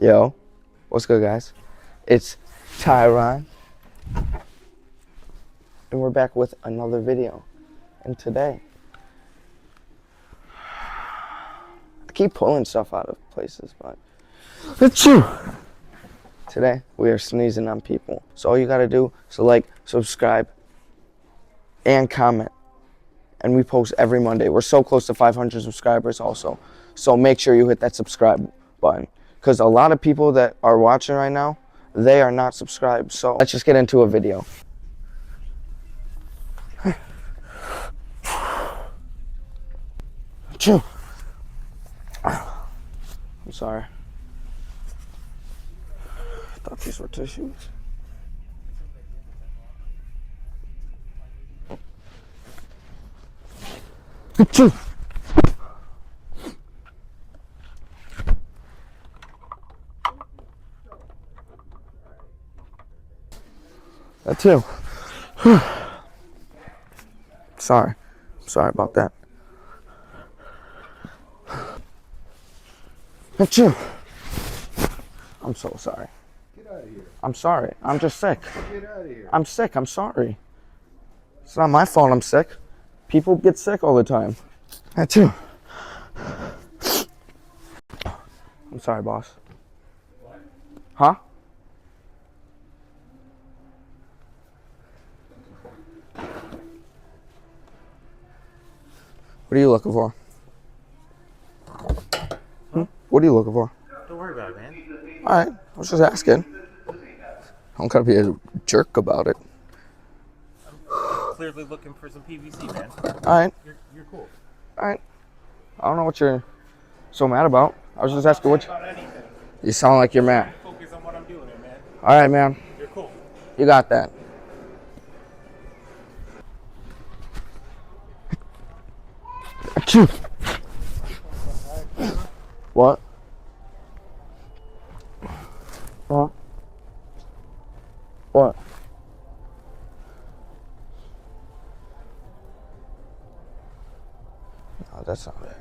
Yo, what's good, guys? It's Tyron, and we're back with another video. And today, I keep pulling stuff out of places, but today we are sneezing on people. So all you gotta do is like, subscribe, and comment. And we post every Monday. We're so close to 500 subscribers also. So make sure you hit that subscribe button. Because a lot of people that are watching right now, they are not subscribed. So let's just get into a video. I'm sorry. I thought these were tissues. That too. Sorry about that. That too. I'm so sorry. Get out of here. I'm sorry. I'm just sick. Get out of here. I'm sick. I'm sorry. It's not my fault I'm sick. People get sick all the time. That too. I'm sorry, boss. What? Huh? What are you looking for? What are you looking for? Don't worry about it, man. Alright, I was just asking. I don't gotta be a jerk about it. I'm clearly looking for some PVC, man. Alright. You're cool. Alright. I don't know what you're so mad about. I was just asking what you sound like you're mad. Focus on what I'm doing here, man. Alright, man. You're cool. You got that. What? Huh? What? No, that's not it.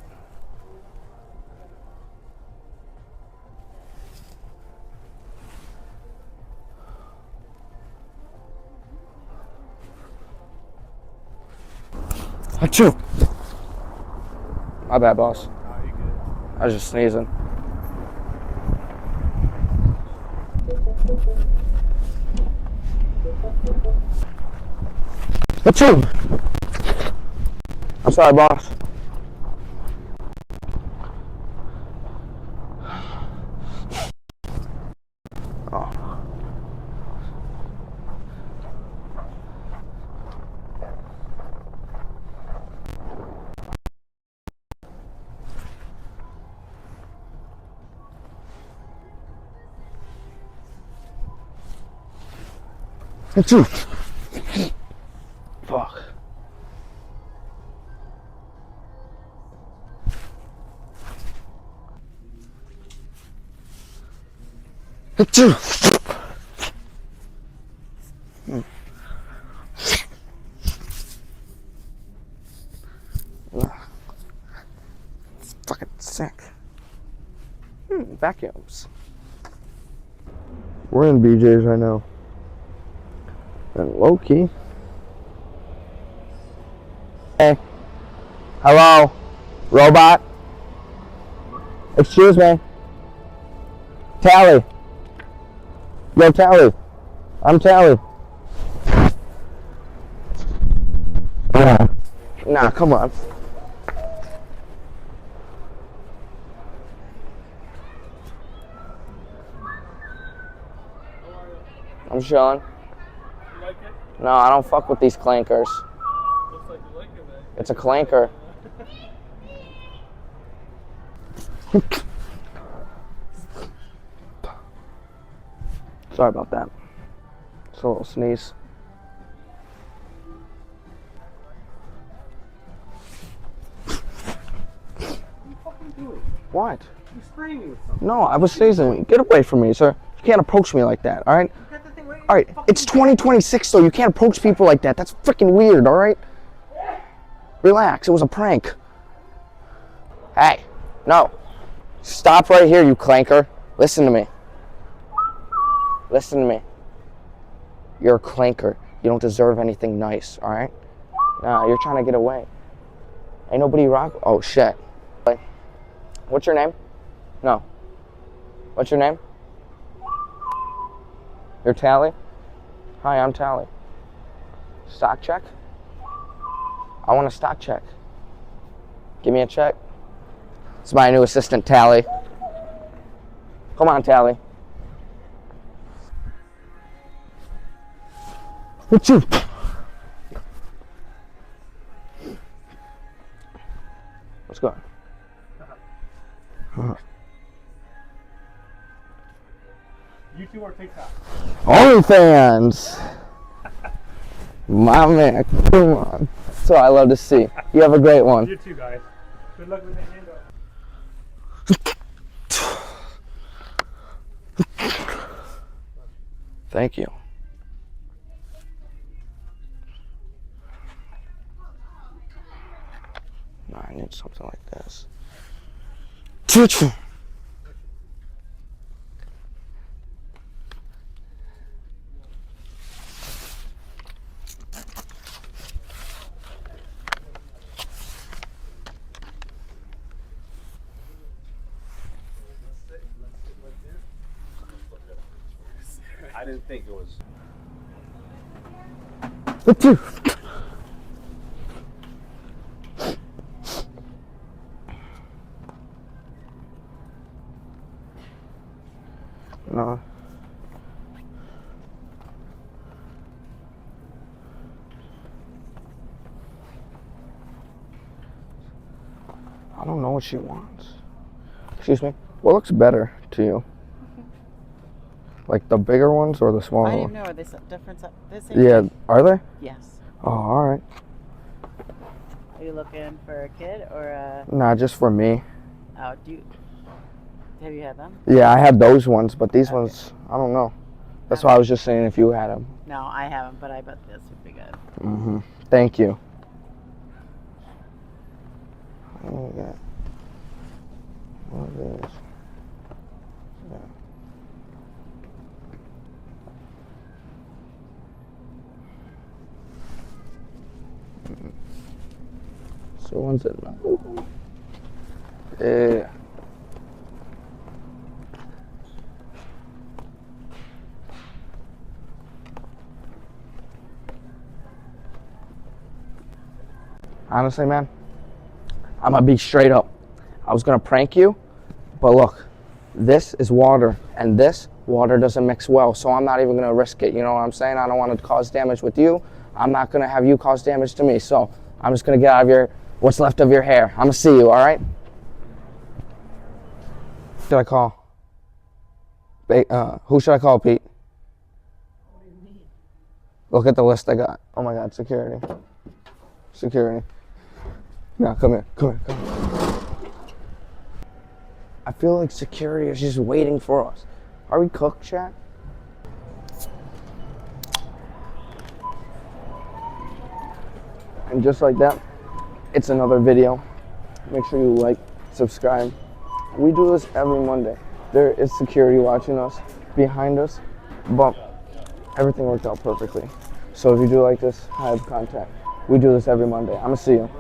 Achoo! My bad, boss. Oh, you good. I was just sneezing. Achoo! I'm sorry, boss. Oh. Achoo! Fuck. Achoo! It's fucking sick. Vacuums. We're in BJ's right now. And low key. Hey. Hello. Robot. Excuse me. Tally. Yo, Tally. I'm Tally. Nah, come on. I'm chilling. You like it? No, I don't fuck with these clankers. Looks like you like it, man. It's a clanker. Sorry about that. It's a little sneeze. What are you fucking doing? What? You spraying me with something. No, I was sneezing. Get away from me, sir. You can't approach me like that, alright? You got the thing right here. Alright, it's 2026 though. You can't approach people like that. That's freaking weird, alright? Relax, it was a prank. Hey, No. Stop right here, you clanker. Listen to me. Listen to me. You're a clanker. You don't deserve anything nice, all right? Nah, you're trying to get away. Ain't nobody rock. Oh, shit. What's your name? No. What's your name? You're Tally? Hi, I'm Tally. Stock check? I want a stock check. Give me a check. It's my new assistant, Tally. Come on, Tally. What's you? What's going on? YouTube or TikTok? OnlyFans. My man, come on. That's what I love to see. You have a great one. You too, guys. Good luck with the hand up. Thank you. No, I need something like this. I didn't think it was. No. I don't know what she wants. Excuse me. What looks better to you? Like the bigger ones or the smaller I don't ones? even know. Are they different? Yeah, are they? Yes. Oh, all right. Are you looking for a kid or a? Nah, just for me. Oh, have you had them? Yeah, I had those ones, but these Okay. ones, I don't know. That's why I was just saying if you had them. No, I haven't, but I bet this would be good. Mm-hmm. Thank you. Oh, yeah. What are these? Yeah. So one's it? Yeah. Honestly, man, I'm gonna be straight up. I was gonna prank you, but look, this is water, and this water doesn't mix well, so I'm not even gonna risk it. You know what I'm saying? I don't want to cause damage with you. I'm not gonna have you cause damage to me, so I'm just gonna get out of what's left of your hair. I'm gonna see you, all right? Who should I call? Who should I call, Pete? What do you mean? Look at the list I got. Oh my God, security. Security. Now, come here, come here, come here. I feel like security is just waiting for us. Are we cooked, chat? And just like that, it's another video. Make sure you like, subscribe. We do this every Monday. There is security watching us, behind us, but everything worked out perfectly. So if you do like this, I have contact. We do this every Monday. I'm gonna see you.